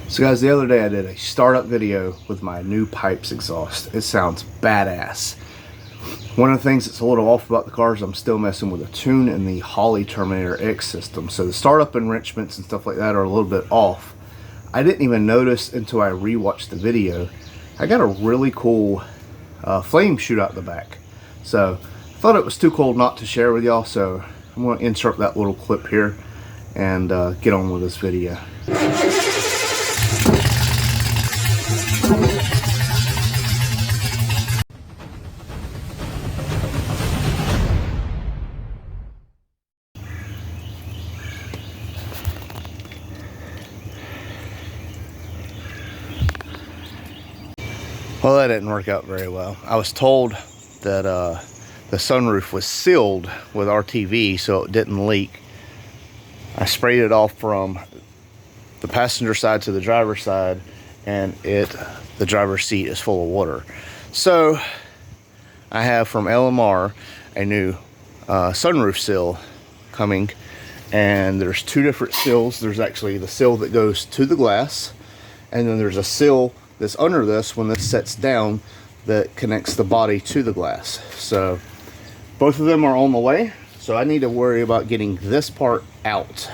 So guys, the other day I did a startup video with my new pipes exhaust. It sounds badass. One of the things that's a little off about the car is I'm still messing with a tune in the Holley Terminator X system. So the startup enrichments and stuff like that are a little bit off. I didn't even notice until I rewatched the video. I got a really cool flame shoot out the back. So I thought it was too cool not to share with y'all, so I'm going to insert that little clip here and get on with this video. Well, that didn't work out very well. I was told that the sunroof was sealed with RTV so it didn't leak. I sprayed it off from the passenger side to the driver's side, and the driver's seat is full of water. So I have from LMR a new sunroof seal coming, and there's two different seals. There's actually the seal that goes to the glass, and then there's a seal that's under this when this sets down that connects the body to the glass. So both of them are on the way, so I need to worry about getting this part out.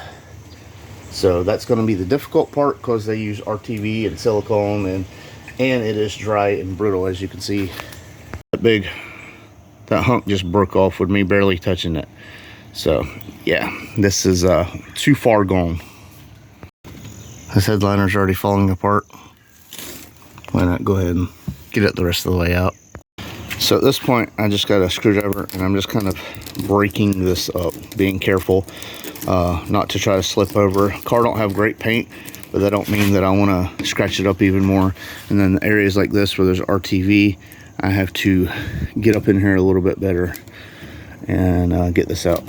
So that's going to be the difficult part because they use RTV and silicone, and it is dry and brittle, as you can see. That hunk just broke off with me barely touching it. So yeah, this is too far gone. This headliner's already falling apart. Why not go ahead and get it the rest of the way out? So at this point, I just got a screwdriver and I'm just kind of breaking this up, being careful not to try to slip over. Car don't have great paint, but that don't mean that I want to scratch it up even more. And then the areas like this where there's RTV, I have to get up in here a little bit better and get this out.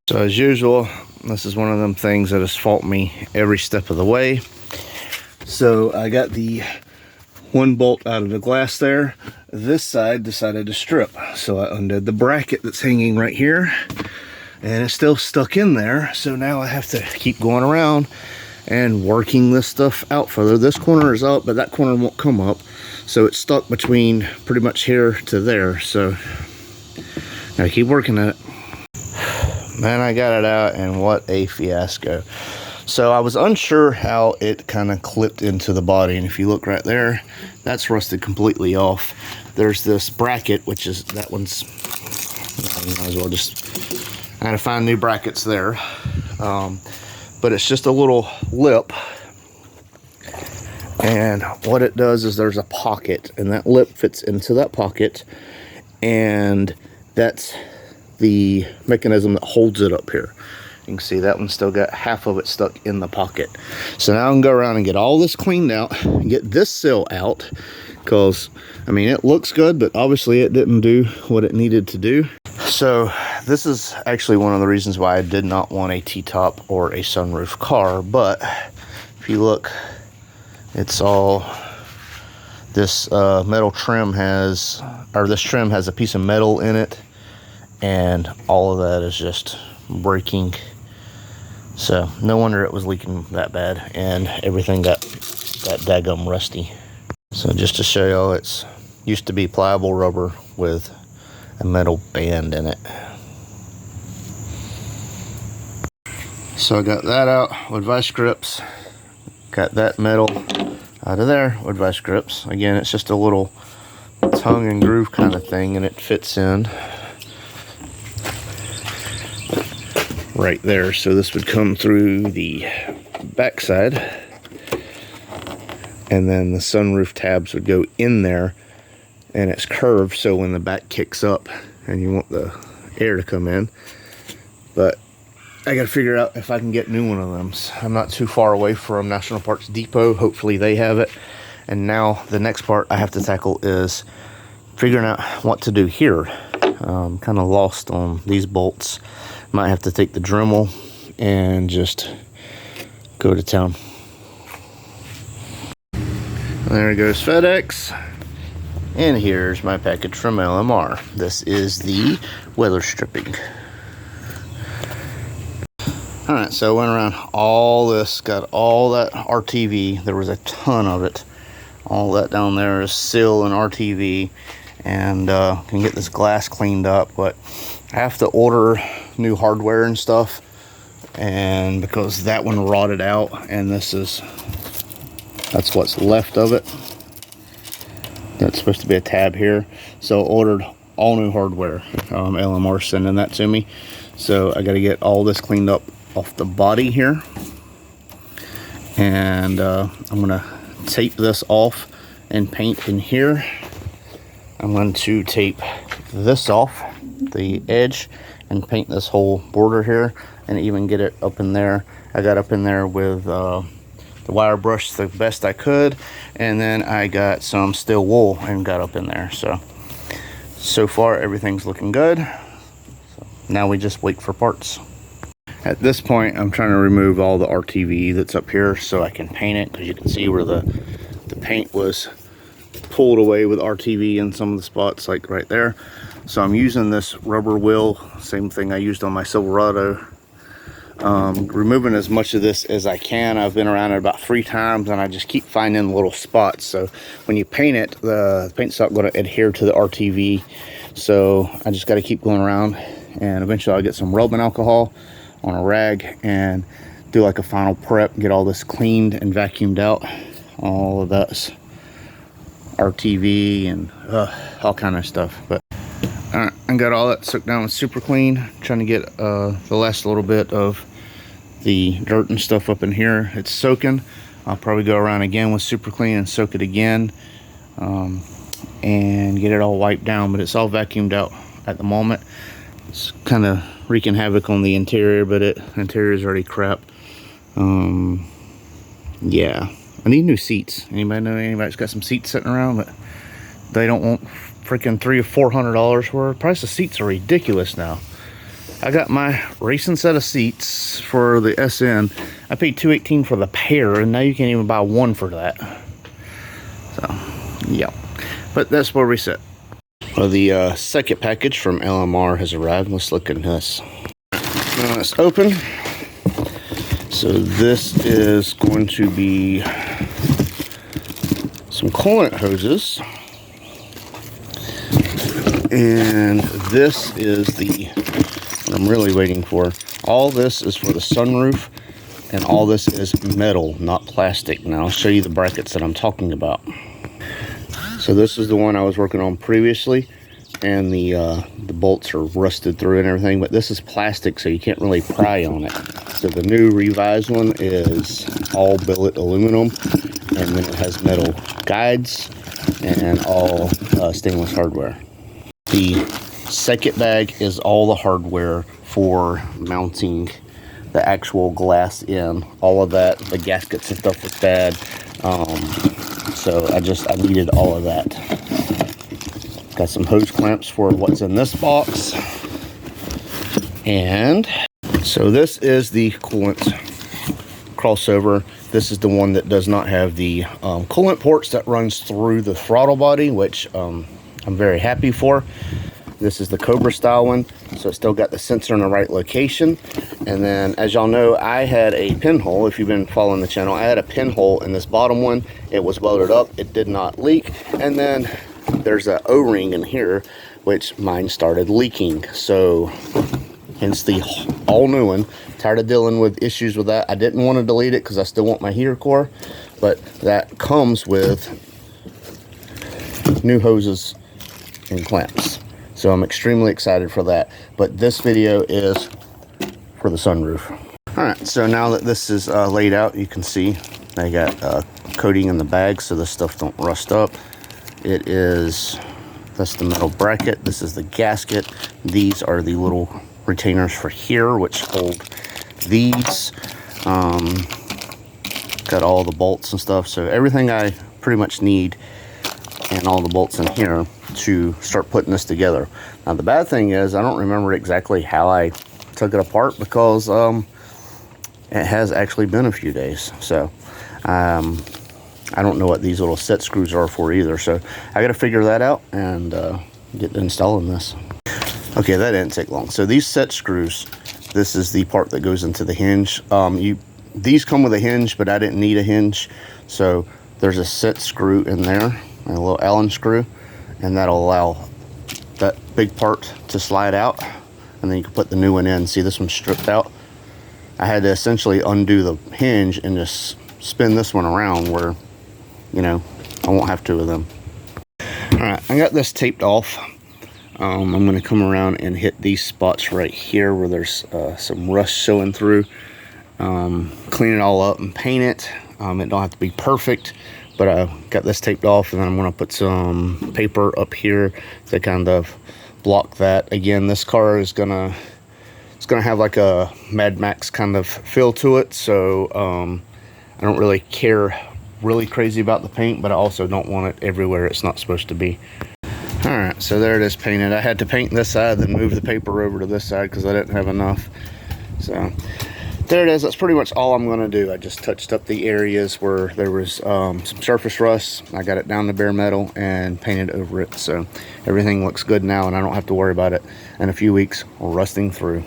So as usual, this is one of them things that has faulted me every step of the way. So I got the one bolt out of the glass there. This side decided to strip, so I undid the bracket that's hanging right here, and it's still stuck in there. So now I have to keep going around and working this stuff out further. This corner is up, but that corner won't come up, so it's stuck between pretty much here to there. So I keep working at it. Man, I got it out, and what a fiasco. So I was unsure how it kind of clipped into the body, and if you look right there, that's rusted completely off. There's this bracket, which is, that one's, might as well I had to find new brackets there. But it's just a little lip, and what it does is there's a pocket, and that lip fits into that pocket, and that's the mechanism that holds it up here. You can see that one still got half of it stuck in the pocket. So now I can go around and get all this cleaned out and get this seal out, because I mean, it looks good, but obviously it didn't do what it needed to do. So this is actually one of the reasons why I did not want a T-top or a sunroof car. But if you look, it's all this metal trim has, or this trim has a piece of metal in it, and all of that is just breaking. So no wonder it was leaking that bad, and everything got daggum rusty. So just to show y'all, it's used to be pliable rubber with a metal band in it. So I got that out with vice grips, got that metal out of there with vice grips. Again, it's just a little tongue and groove kind of thing, and it fits in right there. So this would come through the backside, and then the sunroof tabs would go in there, and it's curved, so when the back kicks up and you want the air to come in. But I gotta figure out if I can get new one of them. I'm not too far away from National Parts Depot. Hopefully they have it. And now the next part I have to tackle is figuring out what to do here. I'm kind of lost on these bolts. Might have to take the Dremel and just go to town. There goes FedEx. And here's my package from LMR. This is the weather stripping. All right, so I went around all this, got all that RTV. There was a ton of it. All that down there is sill and RTV, and can get this glass cleaned up, but I have to order new hardware and stuff, and because that one rotted out, and that's what's left of it. That's supposed to be a tab here, so ordered all new hardware. LMR sending that to me, so I got to get all this cleaned up off the body here, and I'm gonna tape this off and paint in here. I'm going to tape this off the edge and paint this whole border here, and even get it up in there. I got up in there with the wire brush the best I could, and then I got some steel wool and got up in there. So far everything's looking good. So now we just wait for parts. At this point, I'm trying to remove all the RTV that's up here so I can paint it, because you can see where the paint was pulled away with RTV in some of the spots, like right there. So I'm using this rubber wheel, same thing I used on my Silverado, removing as much of this as I can. I've been around it about 3 times, and I just keep finding little spots. So when you paint it, the paint's not going to adhere to the RTV, so I just got to keep going around, and eventually I'll get some rubbing alcohol on a rag and do like a final prep, get all this cleaned and vacuumed out, all of that's RTV and all kind of stuff. But I got all that soaked down with super clean, trying to get the last little bit of the dirt and stuff up in here. It's soaking. I'll probably go around again with super clean and soak it again, and get it all wiped down, but it's all vacuumed out at the moment. It's kind of wreaking havoc on the interior, but the interior is already crap. Yeah, I need new seats. Anybody know anybody's got some seats sitting around, but they don't want freaking $300 or $400 worth? The price of seats are ridiculous now. I got my racing set of seats for the SN. I paid $218 for the pair, and now you can't even buy one for that. So yeah, but that's where we sit. Well, the second package from LMR has arrived. Let's look at this. Now let's open. So this is going to be some coolant hoses, and this is what I'm really waiting for. All this is for the sunroof, and all this is metal, not plastic. Now I'll show you the brackets that I'm talking about. So this is the one I was working on previously, and the bolts are rusted through and everything, but this is plastic, so you can't really pry on it. So the new revised one is all billet aluminum, and then it has metal guides and all stainless hardware. The second bag is all the hardware for mounting the actual glass in. All of that, the gaskets and stuff was bad. So I needed all of that. Got some hose clamps for what's in this box. And so this is the coolant crossover. This is the one that does not have the coolant ports that runs through the throttle body, which I'm very happy for. This is the Cobra style one, so it's still got the sensor in the right location. And then, as y'all know, I had a pinhole. If you've been following the channel, I had a pinhole in this bottom one. It was welded up, it did not leak. And then there's an O-ring in here, which mine started leaking. So hence the all new one. Tired of dealing with issues with that. I didn't want to delete it because I still want my heater core, but that comes with new hoses and clamps. So I'm extremely excited for that. But this video is for the sunroof. All right, so now that this is laid out, you can see I got coating in the bag so this stuff don't rust up. That's the metal bracket. This is the gasket. These are the little retainers for here, which hold these. Got all the bolts and stuff. So everything I pretty much need, and all the bolts in here to start putting this together. Now the bad thing is I don't remember exactly how I took it apart, because it has actually been a few days. So I don't know what these little set screws are for either, so I got to figure that out and get installing this. Okay, that didn't take long. So these set screws This is the part that goes into the hinge. These come with a hinge, but I didn't need a hinge, so there's a set screw in there, a little Allen screw, and that'll allow that big part to slide out, and then you can put the new one in. See, this one's stripped out. I had to essentially undo the hinge and just spin this one around where, you know, I won't have two of them. All right, I got this taped off. I'm going to come around and hit these spots right here where there's some rust showing through. Clean it all up and paint it. It don't have to be perfect, but I got this taped off, and then I'm going to put some paper up here to kind of block that. Again, this car is gonna have like a Mad Max kind of feel to it, so I don't really care really crazy about the paint, but I also don't want it everywhere it's not supposed to be. All right, so there it is painted. I had to paint this side, then move the paper over to this side because I didn't have enough. So there it is. That's pretty much all I'm going to do. I just touched up the areas where there was some surface rust. I got it down to bare metal and painted over it, so everything looks good now, and I don't have to worry about it in a few weeks rusting through.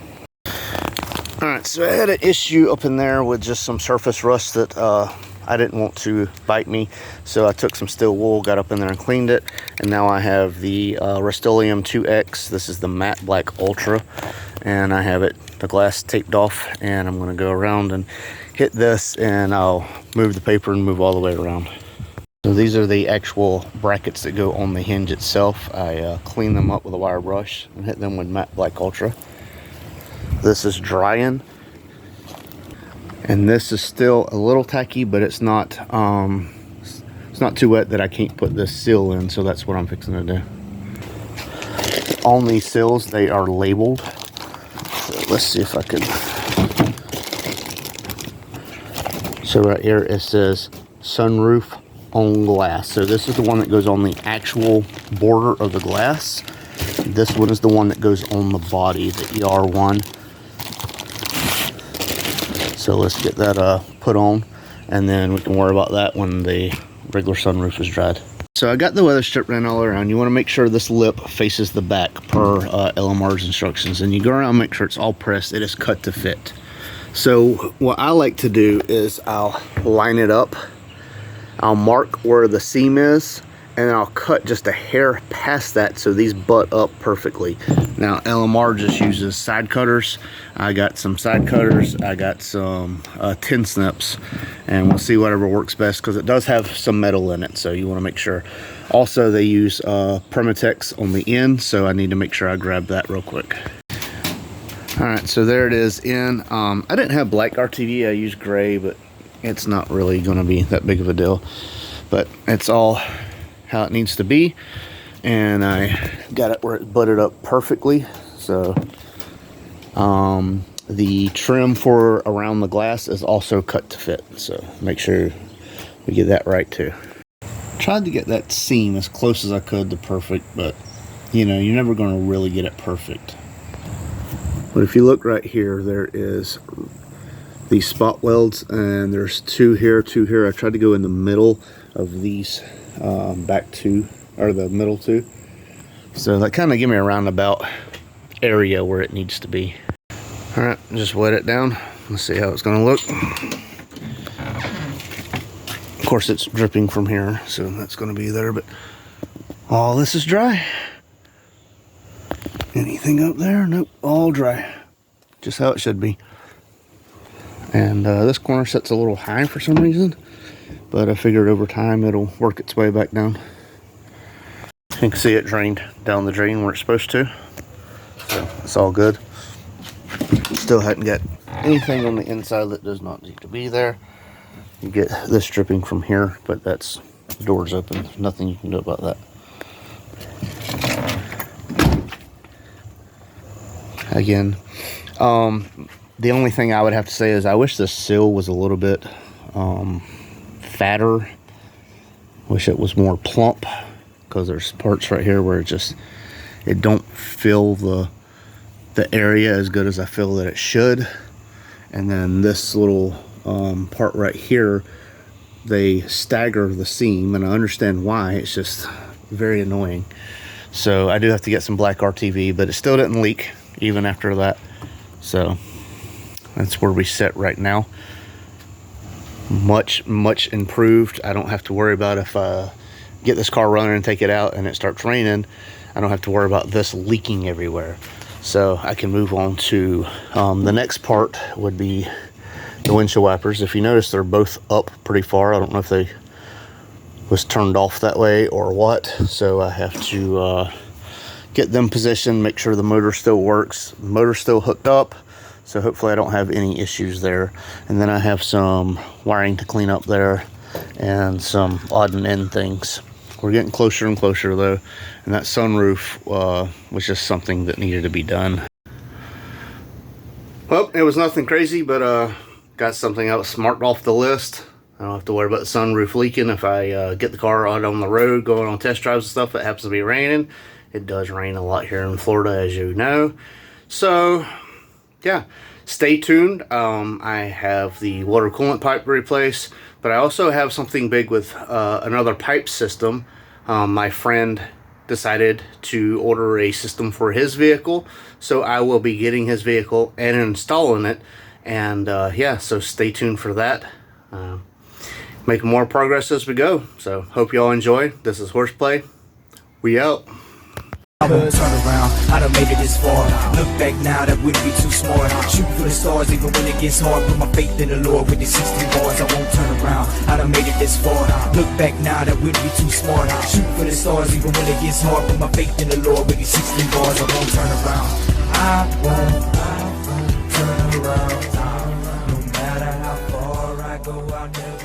All right, so I had an issue up in there with just some surface rust that I didn't want to bite me, so I took some steel wool, got up in there and cleaned it, and now I have the Rust-Oleum 2X. This is the matte black ultra, and I have the glass taped off, and I'm going to go around and hit this, and I'll move the paper and move all the way around. So these are the actual brackets that go on the hinge itself. I clean them up with a wire brush and hit them with matte black ultra. This is drying, and this is still a little tacky, but it's not too wet that I can't put this seal in, so that's what I'm fixing to do. On these seals, they are labeled. So let's see if I can. So right here it says Sunroof on glass. So this is the one that goes on the actual border of the glass. This one is the one that goes on the body, the ER one. So let's get that put on, and then we can worry about that when the regular sunroof is dried. So I got the weather strip ran all around. You want to make sure this lip faces the back per LMR's instructions, and you go around and make sure it's all pressed. It is cut to fit. So what I like to do is I'll line it up, I'll mark where the seam is, and then I'll cut just a hair past that so these butt up perfectly. Now LMR just uses side cutters. I got some side cutters, I got some tin snips, and we'll see whatever works best because it does have some metal in it, so you want to make sure. Also, they use Permatex on the end, so I need to make sure I grab that real quick. All right, so there it is in. I didn't have black RTV, I used gray, but it's not really going to be that big of a deal. But it's all how it needs to be, and I got it where it butted up perfectly. So the trim for around the glass is also cut to fit, so make sure we get that right too. Tried to get that seam as close as I could to perfect, but you know, you're never going to really get it perfect. But if you look right here, there is these spot welds, and there's two here, two here. I tried to go in the middle of these back two, or the middle two, so that kind of give me a roundabout area where it needs to be. All right, just wet it down. Let's see how it's going to look. Of course, it's dripping from here, so that's going to be there, but all this is dry. Anything up there? Nope, all dry. Just how it should be. And this corner sits a little high for some reason, but I figured over time it'll work its way back down. You can see it drained down the drain where it's supposed to, so it's all good. Still hadn't got anything on the inside that does not need to be there. You get this dripping from here, but that's, the door's open. There's nothing you can do about that. Again, the only thing I would have to say is I wish the sill was a little bit fatter. Wish it was more plump, because there's parts right here where it don't fill the area as good as I feel that it should. And then this little part right here, they stagger the seam, and I understand why. It's just very annoying. So I do have to get some black RTV, but it still didn't leak even after that. So That's where we sit right now. Much improved. I don't have to worry about if I get this car running and take it out and it starts raining, I don't have to worry about this leaking everywhere. So I can move on to the next part would be the windshield wipers. If you notice, they're both up pretty far. I don't know if they was turned off that way or what, so I have to get them positioned, make sure the motor still works. The motor's still hooked up, so hopefully I don't have any issues there. And then I have some wiring to clean up there and some odd and end things. We're getting closer and closer though, and that sunroof was just something that needed to be done. Well, it was nothing crazy, but got something else marked off the list. I don't have to worry about the sunroof leaking if I get the car out on the road, going on test drives and stuff. It happens to be raining. It does rain a lot here in Florida, as you know. So, yeah, stay tuned. I have the water coolant pipe to replace, but I also have something big with another pipe system. My friend decided to order a system for his vehicle, so I will be getting his vehicle and installing it. And yeah, so stay tuned for that. Making more progress as we go. So hope y'all enjoy. This is Horseplay. We out. Turn around, I done made it this far. Look back now, that wouldn't be too smart. Shoot for the stars even when it gets hard. Put my faith in the Lord with the 16 bars, I won't turn around. I done made it this far. Look back now, that wouldn't be too smart. Shoot for the stars even when it gets hard. Put my faith in the Lord with the 16 bars, I won't turn around. I won't turn around. No matter how far I go, I'll never